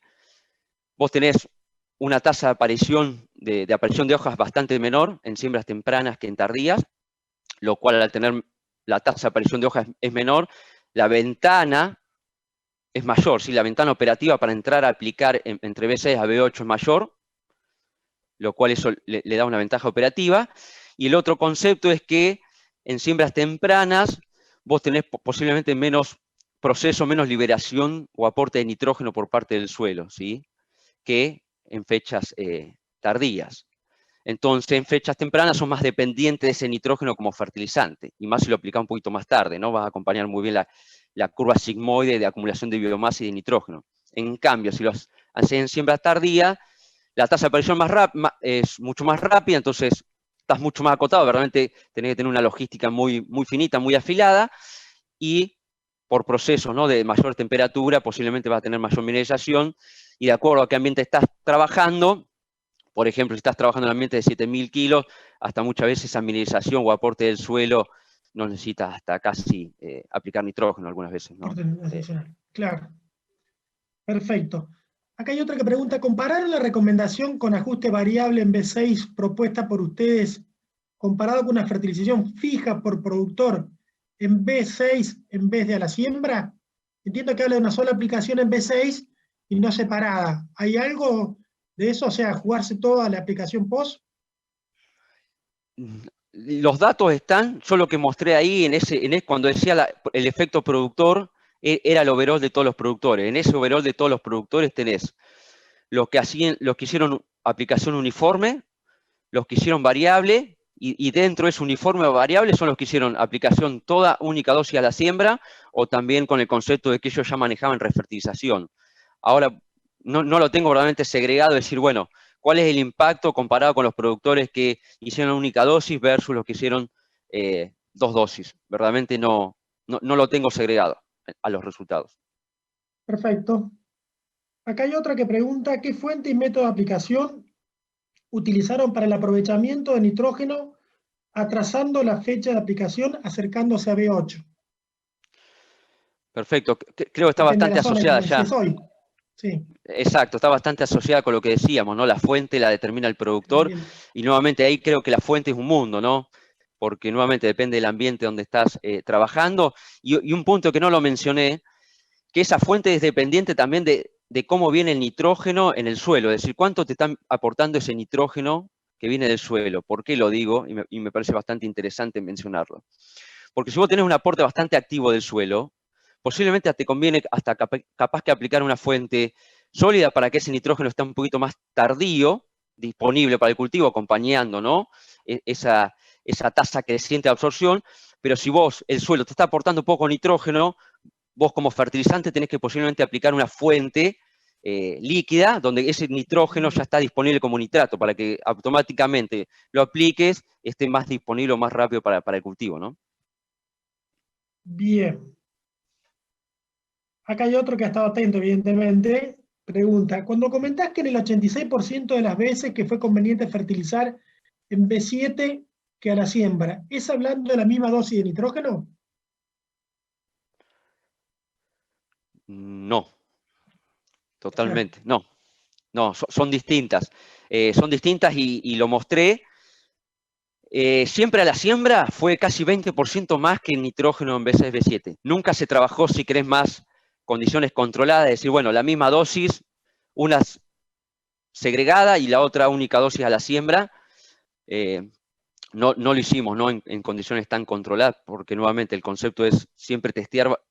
vos tenés una tasa de aparición de hojas bastante menor en siembras tempranas que en tardías, lo cual al tener la tasa de aparición de hojas es menor, la ventana es mayor, ¿sí? La ventana operativa para entrar a aplicar entre B6 a B8 es mayor, lo cual eso le da una ventaja operativa. Y el otro concepto es que en siembras tempranas vos tenés posiblemente menos proceso, menos liberación o aporte de nitrógeno por parte del suelo, ¿sí? Que en fechas tardías. Entonces, en fechas tempranas son más dependientes de ese nitrógeno como fertilizante, y más si lo aplicas un poquito más tarde, ¿no? Vas a acompañar muy bien la curva sigmoide de acumulación de biomasa y de nitrógeno. En cambio, si lo haces en siembra tardía, la tasa de aparición es mucho más rápida, entonces estás mucho más acotado, verdaderamente tenés que tener una logística muy, muy finita, muy afilada, y por procesos, ¿no? De mayor temperatura posiblemente vas a tener mayor mineralización, y de acuerdo a qué ambiente estás trabajando, por ejemplo, si estás trabajando en un ambiente de 7.000 kilos, hasta muchas veces esa mineralización o aporte del suelo no necesita hasta casi aplicar nitrógeno algunas veces, ¿no? Adicional. Claro, perfecto. Acá hay otra que pregunta, ¿compararon la recomendación con ajuste variable en B6 propuesta por ustedes comparado con una fertilización fija por productor en B6 en vez de a la siembra? Entiendo que habla de una sola aplicación en B6 y no separada. ¿Hay algo de eso? O sea, jugarse toda la aplicación post. Los datos están, yo lo que mostré ahí, cuando decía el efecto productor, era el overall de todos los productores. En ese overall de todos los productores tenés los que hicieron aplicación uniforme, los que hicieron variable, y dentro de ese uniforme o variable son los que hicieron aplicación toda única dosis a la siembra, o también con el concepto de que ellos ya manejaban refertilización. Ahora, no lo tengo verdaderamente segregado, decir, bueno, ¿cuál es el impacto comparado con los productores que hicieron única dosis versus los que hicieron 2 dosis? Verdaderamente no lo tengo segregado a los resultados. Perfecto. Acá hay otra que pregunta, ¿qué fuente y método de aplicación utilizaron para el aprovechamiento de nitrógeno atrasando la fecha de aplicación acercándose a B8? Perfecto, creo que está Depende de bastante la zona, asociada como ya. decías hoy. Sí. Exacto, está bastante asociada con lo que decíamos, ¿no? La fuente la determina el productor, y nuevamente ahí creo que la fuente es un mundo, ¿no? Porque nuevamente depende del ambiente donde estás trabajando, y un punto que no lo mencioné, que esa fuente es dependiente también de cómo viene el nitrógeno en el suelo, es decir, cuánto te están aportando ese nitrógeno que viene del suelo. ¿Por qué lo digo? Y me parece bastante interesante mencionarlo. Porque si vos tenés un aporte bastante activo del suelo, posiblemente te conviene hasta capaz que aplicar una fuente sólida para que ese nitrógeno esté un poquito más tardío, disponible para el cultivo, acompañando, ¿no? Esa tasa creciente de absorción. Pero si el suelo te está aportando poco nitrógeno, vos como fertilizante tenés que posiblemente aplicar una fuente líquida, donde ese nitrógeno ya está disponible como nitrato, para que automáticamente lo apliques, esté más disponible o más rápido para el cultivo, ¿no? Bien. Acá hay otro que ha estado atento, evidentemente. Pregunta, cuando comentás que en el 86% de las veces que fue conveniente fertilizar en B7 que a la siembra, ¿es hablando de la misma dosis de nitrógeno? No, Claro. totalmente, no. No, son distintas. Son distintas y lo mostré. Siempre a la siembra fue casi 20% más que el nitrógeno en B6, B7. Nunca se trabajó, si querés, más condiciones controladas, es decir, bueno, la misma dosis, una segregada y la otra única dosis a la siembra. No lo hicimos, ¿no? En condiciones tan controladas, porque nuevamente el concepto es siempre testear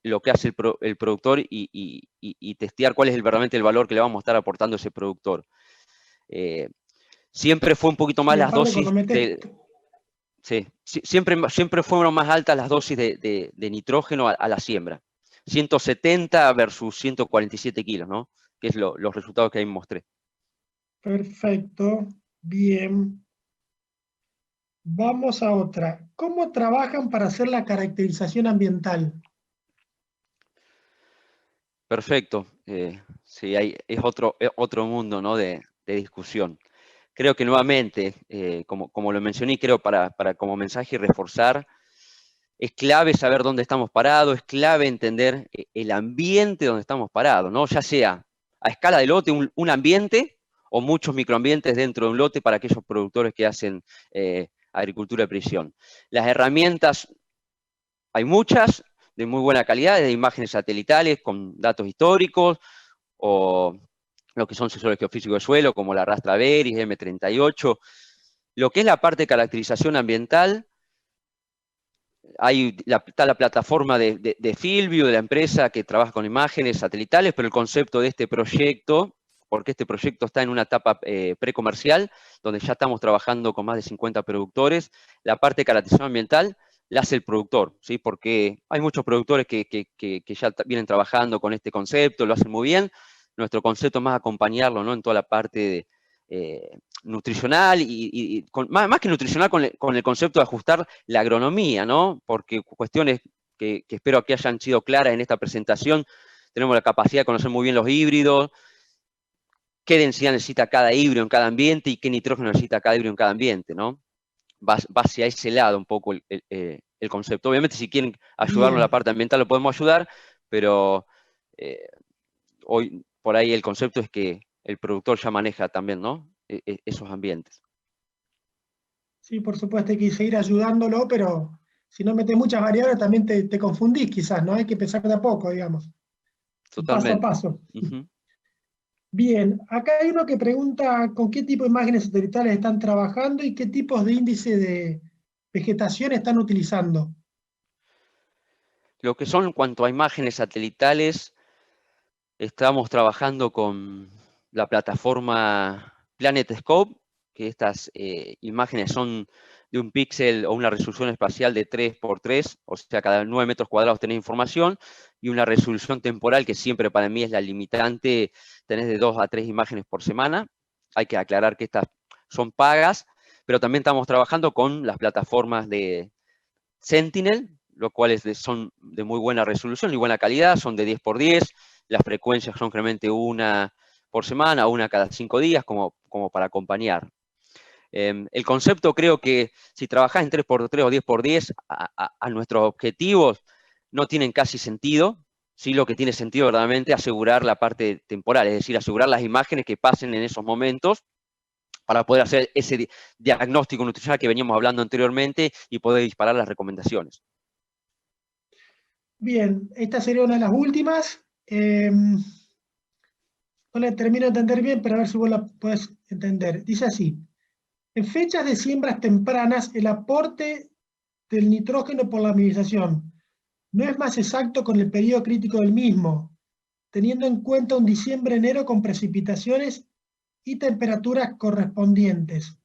lo que hace el productor y testear cuál es verdaderamente el valor que le vamos a estar aportando a ese productor. Siempre fue un poquito más Sí, las aparte dosis cuando metes. sí, siempre fueron más altas las dosis de nitrógeno a la siembra. 170 versus 147 kilos, ¿no? Que es los resultados que ahí mostré. Perfecto, bien. Vamos a otra. ¿Cómo trabajan para hacer la caracterización ambiental? Perfecto. Sí, es otro mundo, ¿no? de discusión. Creo que nuevamente, como lo mencioné, creo para como mensaje reforzar, es clave saber dónde estamos parados, es clave entender el ambiente donde estamos parados, ¿no? Ya sea a escala de lote, un ambiente o muchos microambientes dentro de un lote para aquellos productores que hacen agricultura de precisión. Las herramientas, hay muchas, de muy buena calidad, de imágenes satelitales con datos históricos, o lo que son sensores geofísicos de suelo, como la Rastra Veris, M38. Lo que es la parte de caracterización ambiental, está la plataforma de Fieldview, de la empresa que trabaja con imágenes satelitales, pero el concepto de este proyecto, porque este proyecto está en una etapa precomercial, donde ya estamos trabajando con más de 50 productores, la parte de caracterización ambiental la hace el productor, ¿sí? Porque hay muchos productores que ya vienen trabajando con este concepto, lo hacen muy bien. Nuestro concepto es más acompañarlo, ¿no? En toda la parte nutricional más que nutricional con el concepto de ajustar la agronomía, ¿no? Porque cuestiones que espero que hayan sido claras en esta presentación, tenemos la capacidad de conocer muy bien los híbridos, qué densidad necesita cada híbrido en cada ambiente y qué nitrógeno necesita cada híbrido en cada ambiente, ¿no? Va hacia ese lado un poco el concepto. Obviamente, si quieren ayudarnos en la Bien. parte ambiental, lo podemos ayudar, pero hoy por ahí el concepto es que el productor ya maneja también, ¿no? Esos ambientes. Sí, por supuesto, hay que seguir ayudándolo, pero si no metes muchas variables también te confundís quizás, ¿no? Hay que pensar de a poco, digamos, un paso a Totalmente. paso. Ujú. Bien, acá hay uno que pregunta con qué tipo de imágenes satelitales están trabajando y qué tipos de índice de vegetación están utilizando. Lo que son en cuanto a imágenes satelitales, estamos trabajando con la plataforma PlanetScope, que estas imágenes son de un píxel o una resolución espacial de 3 por 3, o sea, cada 9 metros cuadrados tenés información, y una resolución temporal que siempre para mí es la limitante, tenés de 2 a 3 imágenes por semana. Hay que aclarar que estas son pagas, pero también estamos trabajando con las plataformas de Sentinel, los cuales son de muy buena resolución y buena calidad, son de 10 por 10, las frecuencias son generalmente una por semana, una cada 5 días, como para acompañar. El concepto, creo que si trabajás en 3 por 3 o 10 por 10, a nuestros objetivos no tienen casi sentido. Sí, lo que tiene sentido verdaderamente es asegurar la parte temporal, es decir, asegurar las imágenes que pasen en esos momentos para poder hacer ese diagnóstico nutricional que veníamos hablando anteriormente y poder disparar las recomendaciones. Bien, esta sería una de las últimas. No la termino de entender bien, pero a ver si vos la puedes entender. Dice así: en fechas de siembras tempranas, el aporte del nitrógeno por la minimización no es más exacto con el periodo crítico del mismo, teniendo en cuenta un diciembre-enero con precipitaciones y temperaturas correspondientes.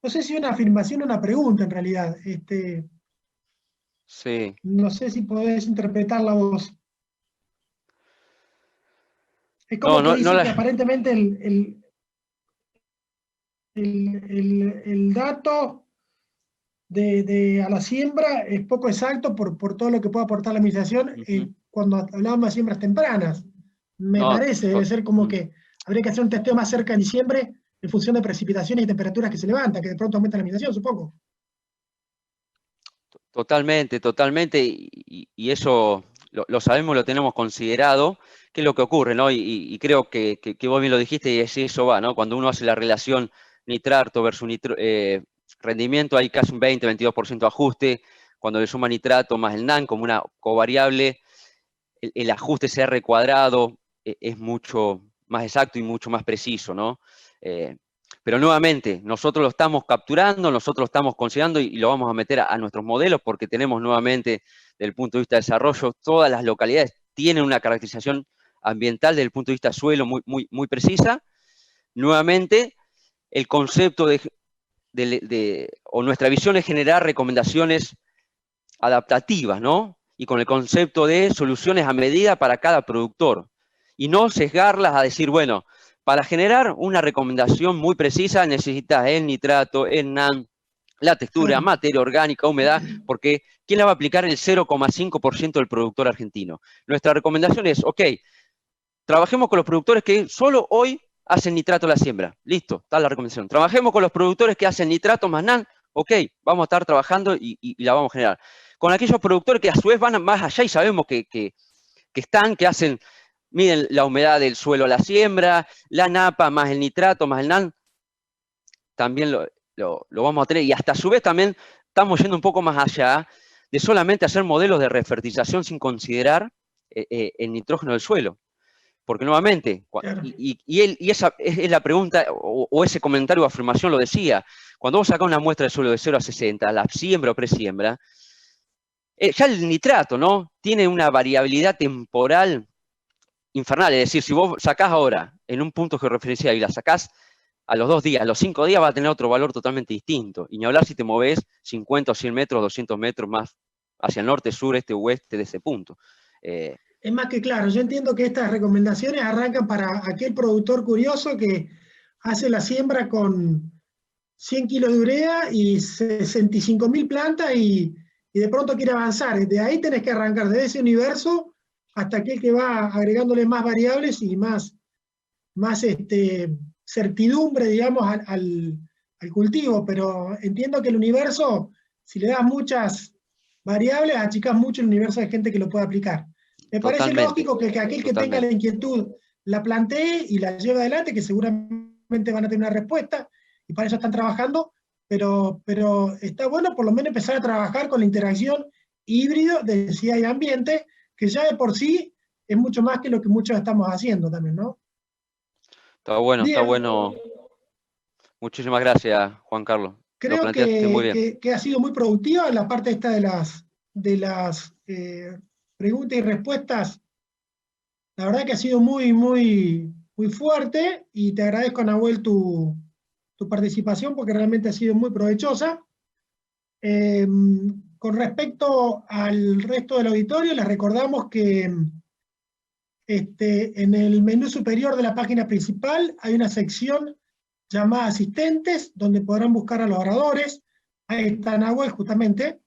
No sé si una afirmación o una pregunta en realidad. Sí. No sé si podés interpretarla vos. Es No, como que no, no dice la. que aparentemente el dato a la siembra es poco exacto por todo lo que puede aportar la administración Ujú. cuando hablamos de siembras tempranas. Me No, parece, debe ser como que habría que hacer un testeo más cerca en diciembre en función de precipitaciones y temperaturas que se levantan, que de pronto aumenta la administración, supongo. totalmente, totalmente, y eso lo sabemos, lo tenemos considerado, qué es lo que ocurre, ¿no? Y creo que vos bien lo dijiste y así eso va, ¿no? Cuando uno hace la relación nitrato versus rendimiento, hay casi un 20-22% ajuste. Cuando le suma nitrato más el NAN como una covariable, el ajuste CR cuadrado es mucho más exacto y mucho más preciso, ¿no? Eh, pero nuevamente, nosotros lo estamos capturando, nosotros lo estamos considerando y lo vamos a meter a nuestros modelos porque tenemos nuevamente, desde el punto de vista de desarrollo, todas las localidades tienen una caracterización ambiental desde el punto de vista suelo muy precisa. Nuevamente, el concepto o nuestra visión es generar recomendaciones adaptativas, ¿no? Y con el concepto de soluciones a medida para cada productor. Y no sesgarlas a decir, bueno, para generar una recomendación muy precisa necesitas el nitrato, el NAN, la textura, Claro. materia orgánica, humedad, porque ¿quién la va a aplicar? El 0,5% del productor argentino. Nuestra recomendación es, ok, trabajemos con los productores que solo hoy hacen nitrato a la siembra. Listo, está la recomendación. Trabajemos con los productores que hacen nitrato más NAN. Ok, vamos a estar trabajando y la vamos a generar. Con aquellos productores que a su vez van más allá y sabemos que hacen, miden la humedad del suelo a la siembra, la napa más el nitrato más el NAN, también lo vamos a tener. Y hasta a su vez también estamos yendo un poco más allá de solamente hacer modelos de refertilización sin considerar el nitrógeno del suelo. Porque nuevamente, Claro. y esa es la pregunta, o ese comentario o afirmación lo decía, cuando vos sacás una muestra de suelo de 0 a 60, la siembra o presiembra, ya el nitrato, ¿no? Tiene una variabilidad temporal infernal, es decir, si vos sacás ahora en un punto georreferencial y la sacás a los 2 días, a los 5 días va a tener otro valor totalmente distinto, y ni hablar si te movés 50 o 100 metros, 200 metros más hacia el norte, sur, este, oeste de ese punto. Es más que claro, yo entiendo que estas recomendaciones arrancan para aquel productor curioso que hace la siembra con 100 kilos de urea y 65.000 plantas y de pronto quiere avanzar. De ahí tenés que arrancar de ese universo hasta aquel que va agregándole más variables y más certidumbre, digamos, al cultivo. Pero entiendo que el universo, si le das muchas variables, achicás mucho el universo de gente que lo puede aplicar. Me parece lógico que aquel que tenga la inquietud la plantee y la lleve adelante, que seguramente van a tener una respuesta, y para eso están trabajando, pero está bueno por lo menos empezar a trabajar con la interacción híbrido de densidad y ambiente, que ya de por sí es mucho más que lo que muchos estamos haciendo también, ¿no? Está bueno, Bien. está bueno. Muchísimas gracias, Juan Carlos. Lo Creo planteaste muy bien. que ha sido muy productiva en la parte esta de las preguntas y respuestas. La verdad que ha sido muy fuerte, y te agradezco, Nahuel, tu participación, porque realmente ha sido muy provechosa. Con respecto al resto del auditorio, les recordamos que en el menú superior de la página principal hay una sección llamada Asistentes, donde podrán buscar a los oradores. Ahí está Nahuel, justamente,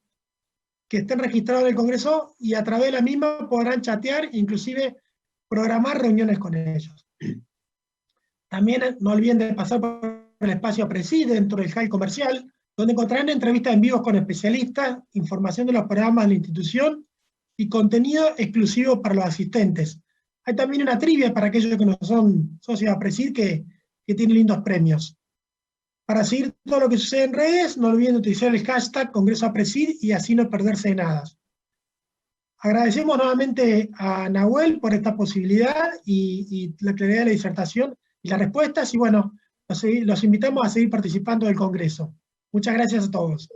que estén registrados en el Congreso, y a través de la misma podrán chatear, inclusive programar reuniones con ellos. También no olviden de pasar por el espacio Presi dentro del hall comercial, donde encontrarán entrevistas en vivo con especialistas, información de los programas de la institución y contenido exclusivo para los asistentes. Hay también una trivia para aquellos que no son socios de Presid, que tiene lindos premios. Para seguir todo lo que sucede en redes, no olviden utilizar el hashtag Congreso Presid y así no perderse de nada. Agradecemos nuevamente a Nahuel por esta posibilidad y la claridad de la disertación y las respuestas, y bueno, los invitamos a seguir participando del Congreso. Muchas gracias a todos.